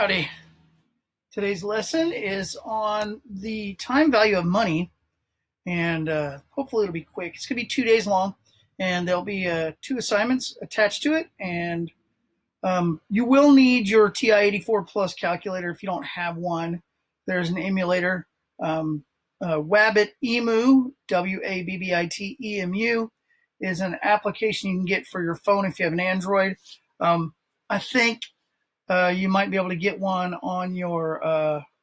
Howdy. Today's lesson is on the time value of money, and hopefully it'll be quick. It's going to be 2 days long, and there'll be 2 assignments attached to it, and you will need your TI-84 Plus calculator if you don't have one. There's an emulator, Wabbit EMU, WABBIT-EMU, is an application you can get for your phone if you have an Android. I think you might be able to get one on your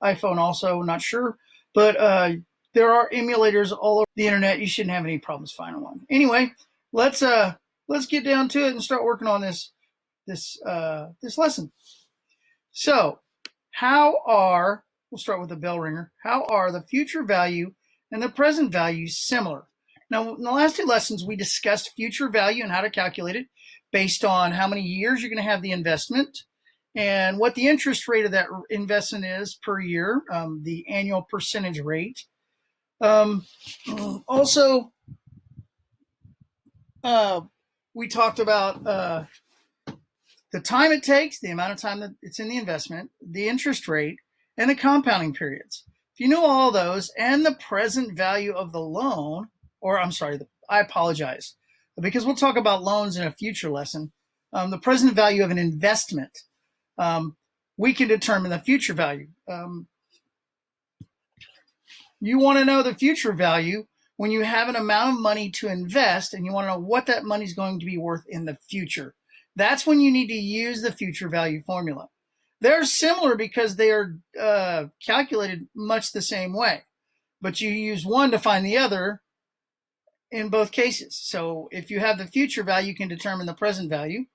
iPhone also, not sure. But there are emulators all over the internet. You shouldn't have any problems finding one. Anyway, let's get down to it and start working on this lesson. So, we'll start with the bell ringer. How are the future value and the present value similar? Now, in the last 2 lessons, we discussed future value and how to calculate it based on how many years you're going to have the investment and what the interest rate of that investment is per year, the annual percentage rate. Also, we talked about the time it takes, the amount of time that it's in the investment, the interest rate, and the compounding periods. If you know all those and the present value of the loan, I apologize, because we'll talk about loans in a future lesson, the present value of an investment, we can determine the future value. You want to know the future value when you have an amount of money to invest and you want to know what that money is going to be worth in the future. That's when you need to use the future value formula. They're similar because they are calculated much the same way, but you use one to find the other in both cases. So if you have the future value, you can determine the present value.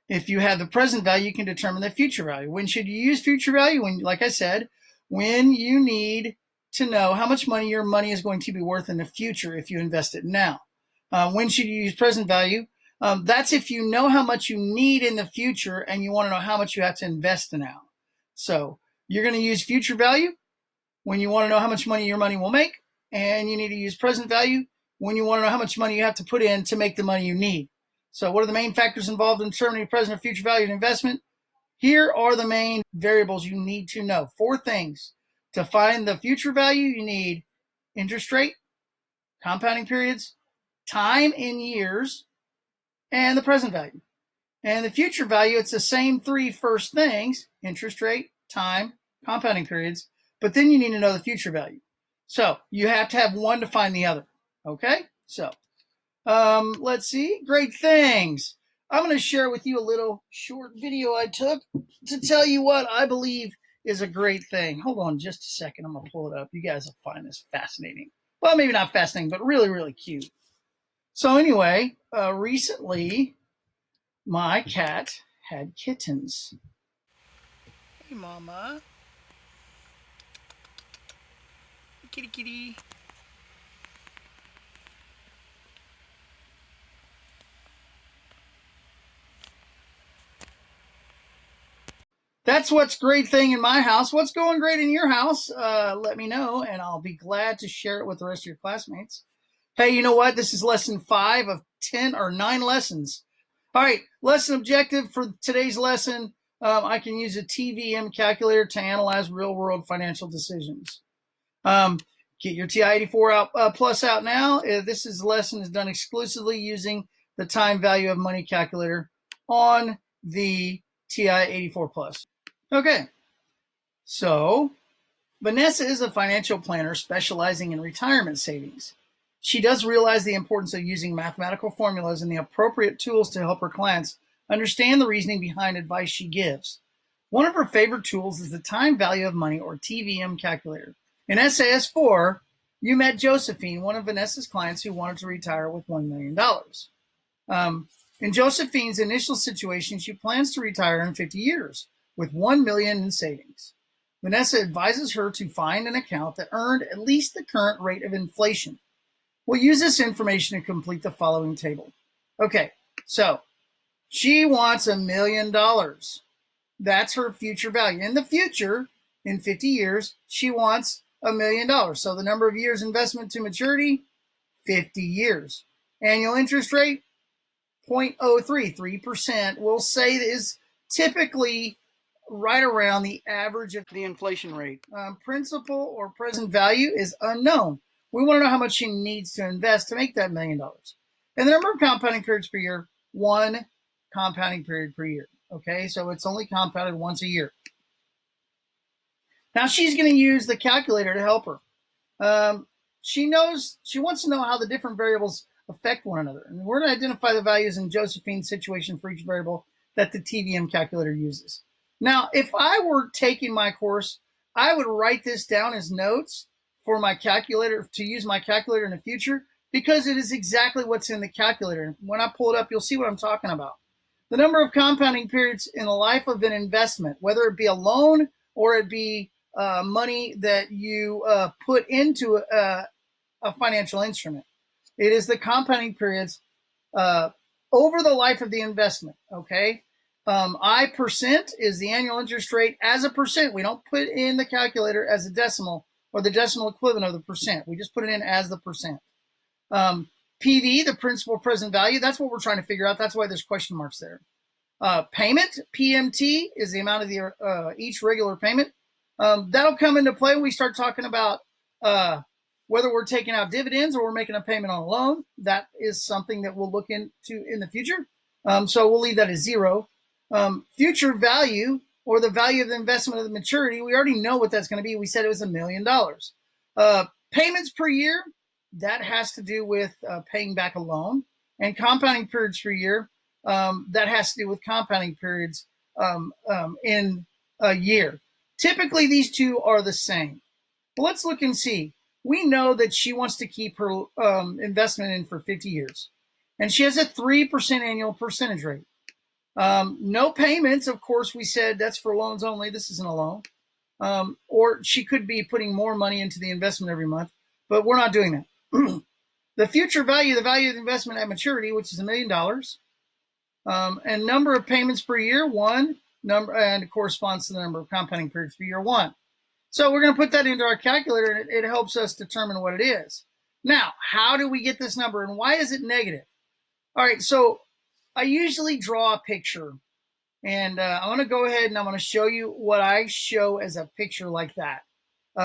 If you have the present value, you can determine the future value. When should you use future value? When, like I said, when you need to know how much money your money is going to be worth in the future if you invest it now. When should you use present value? That's if you know how much you need in the future and you want to know how much you have to invest now. So you're going to use future value when you want to know how much money your money will make, and you need to use present value when you want to know how much money you have to put in to make the money you need. So what are the main factors involved in determining present or future value of investment? Here are the main variables you need to know. 4 things. To find the future value, you need interest rate, compounding periods, time in years, and the present value. And the future value, it's the same 3 first things: interest rate, time, compounding periods, but then you need to know the future value. So you have to have one to find the other. Okay? So let's see. Great things. I'm going to share with you a little short video I took to tell you what I believe is a great thing. Hold on just a second. I'm going to pull it up. You guys will find this fascinating. Well, maybe not fascinating, but really, really cute. So anyway, recently my cat had kittens. Hey, Mama. Kitty, kitty. That's what's great thing in my house. What's going great in your house? Let me know, and I'll be glad to share it with the rest of your classmates. Hey, you know what? This is lesson 5 of 10 or 9 lessons. All right, lesson objective for today's lesson. I can use a TVM calculator to analyze real-world financial decisions. Get your TI-84 Plus out now. This lesson is done exclusively using the time value of money calculator on the TI-84 Plus. Okay, so Vanessa is a financial planner specializing in retirement savings. She does realize the importance of using mathematical formulas and the appropriate tools to help her clients understand the reasoning behind advice she gives. One of her favorite tools is the time value of money, or TVM calculator. In SAS 4, you met Josephine, one of Vanessa's clients who wanted to retire with $1 million. In Josephine's initial situation, she plans to retire in 50 years with $1 million in savings. Vanessa advises her to find an account that earned at least the current rate of inflation. We'll use this information to complete the following table. Okay, so she wants $1 million. That's her future value. In the future, in 50 years, she wants $1 million. So the number of years investment to maturity, 50 years. Annual interest rate, 0.03%. We'll say is typically right around the average of the inflation rate. Principal or present value is unknown. We want to know how much she needs to invest to make that $1 million. And the number of compounding periods per year, 1 compounding period per year. Okay, so it's only compounded once a year. Now she's going to use the calculator to help her. She wants to know how the different variables affect one another. And we're going to identify the values in Josephine's situation for each variable that the TVM calculator uses. Now, if I were taking my course, I would write this down as notes for my calculator, to use my calculator in the future, because it is exactly what's in the calculator. When I pull it up, you'll see what I'm talking about. The number of compounding periods in the life of an investment, whether it be a loan or it be money that you put into a financial instrument. It is the compounding periods over the life of the investment, okay? I% is the annual interest rate as a percent. We don't put in the calculator as a decimal or the decimal equivalent of the percent. We just put it in as the percent. PV, the principal present value, that's what we're trying to figure out. That's why there's question marks there. Payment, PMT, is the amount of the each regular payment. That'll come into play when we start talking about whether we're taking out dividends or we're making a payment on a loan. That is something that we'll look into in the future. So we'll leave that as 0. Future value, or the value of the investment of the maturity, we already know what that's going to be. We said it was $1 million. Payments per year, that has to do with paying back a loan. And compounding periods per year, that has to do with compounding periods in a year. Typically, these two are the same. Well, let's look and see. We know that she wants to keep her investment in for 50 years. And she has a 3% annual percentage rate. No payments, of course, we said that's for loans only. This isn't a loan. Or she could be putting more money into the investment every month, but we're not doing that. The future value, the value of the investment at maturity, which is $1 million. And number of payments per year, 1. And it corresponds to the number of compounding periods per year, 1. So we're going to put that into our calculator, and it helps us determine what it is. Now, how do we get this number, and why is it negative? All right, so I usually draw a picture, and I'm going to go ahead and I'm going to show you what I show as a picture like that.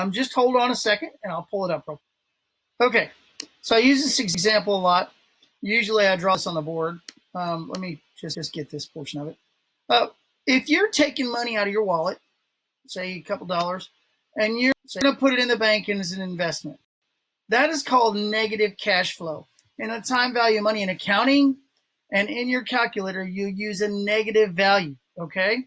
Just hold on a second, and I'll pull it up real quick. Okay, so I use this example a lot. Usually I draw this on the board. Let me just get this portion of it. If you're taking money out of your wallet, say a couple dollars, and you're going to put it in the bank as an investment, that is called negative cash flow. In a time value of money in accounting and in your calculator, you use a negative value, okay?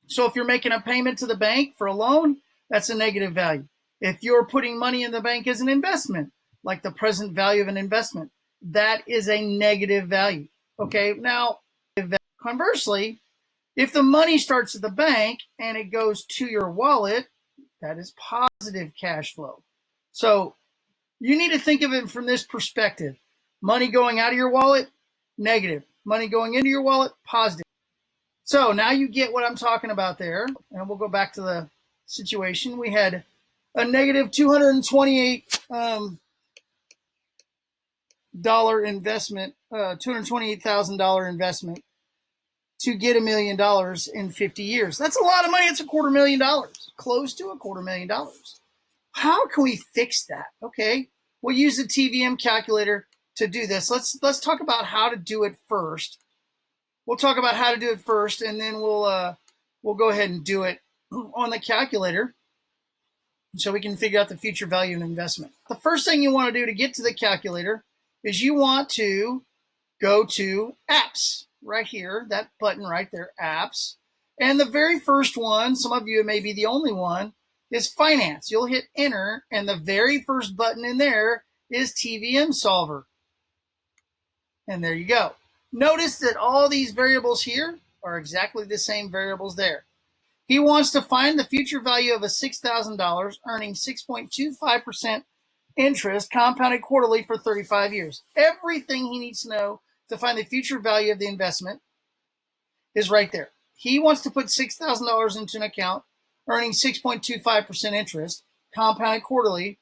So if you're making a payment to the bank for a loan, that's a negative value. If you're putting money in the bank as an investment, like the present value of an investment, that is a negative value, okay? Now, conversely, if the money starts at the bank and it goes to your wallet, that is positive cash flow. So you need to think of it from this perspective. Money going out of your wallet, negative. Money going into your wallet, positive. So now you get what I'm talking about there. And we'll go back to the situation. We had a negative $228,000 investment, $228,000 investment to get $1 million in 50 years. That's a lot of money. It's $250,000, close to $250,000. How can we fix that? Okay, we'll use the TVM calculator to do this. Let's talk about how to do it first. We'll talk about how to do it first, and then we'll go ahead and do it on the calculator so we can figure out the future value of an investment. The first thing you want to do to get to the calculator is you want to go to apps right here, that button right there, apps. And the very first one, some of you, it may be the only one, is finance. You'll hit enter, and the very first button in there is TVM solver. And there you go. Notice that all these variables here are exactly the same variables there. He wants to find the future value of a $6,000 earning 6.25% interest compounded quarterly for 35 years. Everything he needs to know to find the future value of the investment is right there. He wants to put $6,000 into an account earning 6.25% interest compounded quarterly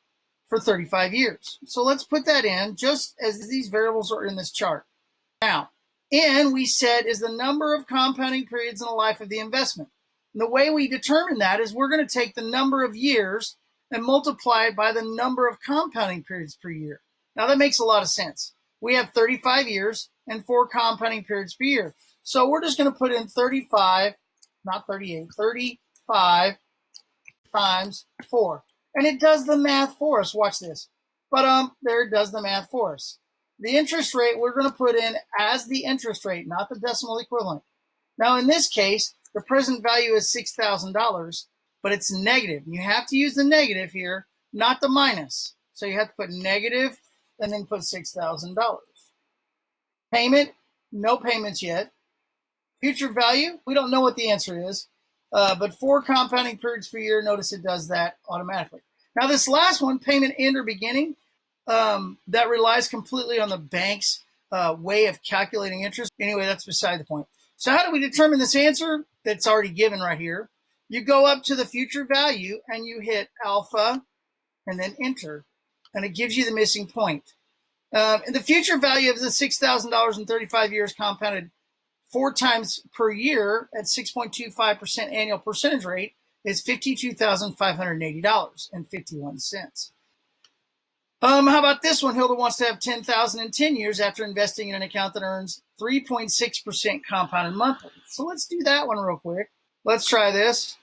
for 35 years. So let's put that in just as these variables are in this chart. Now, N, we said, is the number of compounding periods in the life of the investment. And the way we determine that is we're going to take the number of years and multiply it by the number of compounding periods per year. Now that makes a lot of sense. We have 35 years and 4 compounding periods per year. So we're just going to put in 35, not 38, 35 times 4. And it does the math for us. Watch this. But there it does the math for us. The interest rate we're going to put in as the interest rate, not the decimal equivalent. Now in this case, the present value is $6,000, but it's negative. You have to use the negative here, not the minus. So you have to put negative and then put $6,000. Payment, no payments yet. Future value, we don't know what the answer is, but 4 compounding periods per year, notice it does that automatically. Now this last one, payment end or beginning, that relies completely on the bank's way of calculating interest. Anyway, that's beside the point. So how do we determine this answer that's already given right here? You go up to the future value and you hit alpha and then enter, and it gives you the missing point. And the future value of the $6,000 in 35 years compounded 4 times per year at 6.25% annual percentage rate is $52,580.51. How about this one? Hilda wants to have $10,000 in 10 years after investing in an account that earns 3.6% compounded monthly. So let's do that one real quick. Let's try this.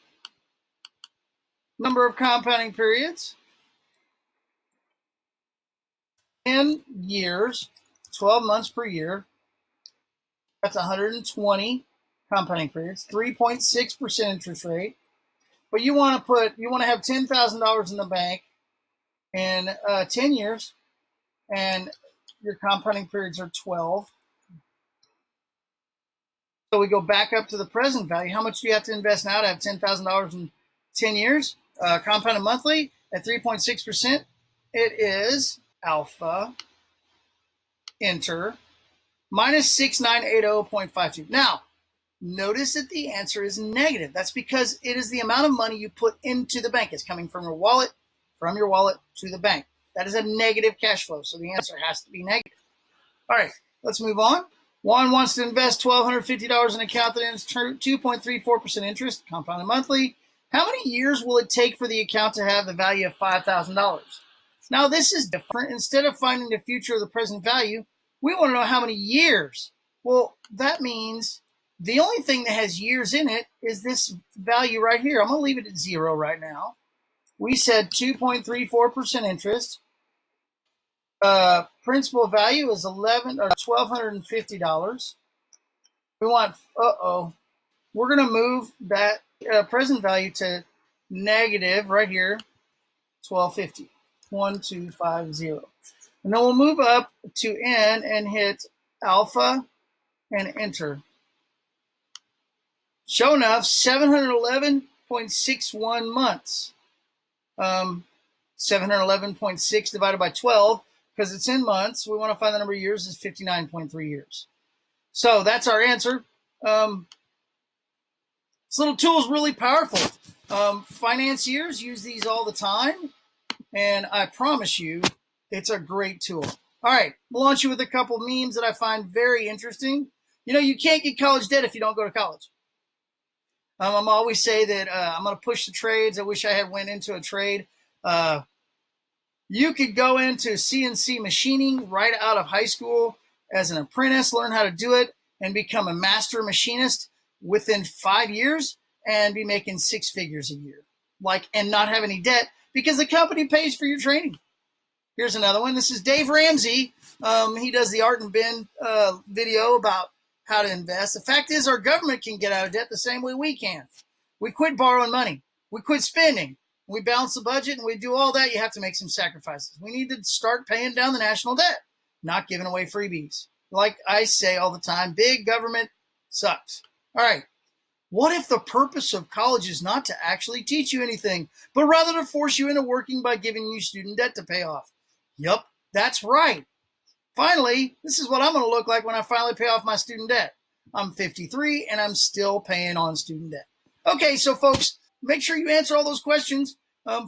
Number of compounding periods. 10 years, 12 months per year. That's 120 compounding periods, 3.6% interest rate. But you want to have $10,000 in the bank in 10 years, and your compounding periods are 12. So we go back up to the present value. How much do you have to invest now to have $10,000 in 10 years? Compounded monthly at 3.6%. It is alpha, enter, minus 6980.52. Now, notice that the answer is negative. That's because it is the amount of money you put into the bank. It's coming from your wallet to the bank. That is a negative cash flow, so the answer has to be negative. All right, let's move on. Juan wants to invest $1,250 in an account that earns 2.34% interest, compounded monthly. How many years will it take for the account to have the value of $5,000? Now, this is different. Instead of finding the future or the present value, we want to know how many years. Well, that means the only thing that has years in it is this value right here. I'm going to leave it at 0 right now. We said 2.34% interest. Principal value is $1,250. We want, we're going to move that present value to negative right here, 1250, 1250. And then we'll move up to N and hit alpha and enter. Sure enough, 711.61 months. 711.6 divided by 12, because it's in months. We want to find the number of years is 59.3 years. So that's our answer. This little tool is really powerful. Financiers use these all the time, and I promise you, it's a great tool. All right, we'll launch you with a couple memes that I find very interesting. You know, you can't get college debt if you don't go to college. I'm always say that I'm going to push the trades. I wish I had went into a trade. You could go into CNC machining right out of high school as an apprentice, learn how to do it, and become a master machinist within 5 years and be making 6 figures a year, and not have any debt because the company pays for your training. Here's another one. This is Dave Ramsey. He does the Art and Ben video about how to invest. The fact is our government can get out of debt the same way we can. We quit borrowing money. We quit spending. We balance the budget and we do all that. You have to make some sacrifices. We need to start paying down the national debt, not giving away freebies. Like I say all the time, big government sucks. All right. What if the purpose of college is not to actually teach you anything, but rather to force you into working by giving you student debt to pay off? Yup, that's right. Finally, this is what I'm going to look like when I finally pay off my student debt. I'm 53 and I'm still paying on student debt. Okay, so folks, make sure you answer all those questions.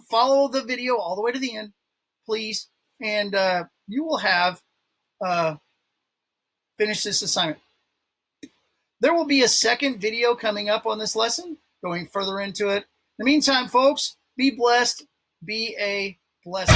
Follow the video all the way to the end, please, and you will have finished this assignment. There will be a second video coming up on this lesson, going further into it. In the meantime, folks, be blessed. Be a blessing.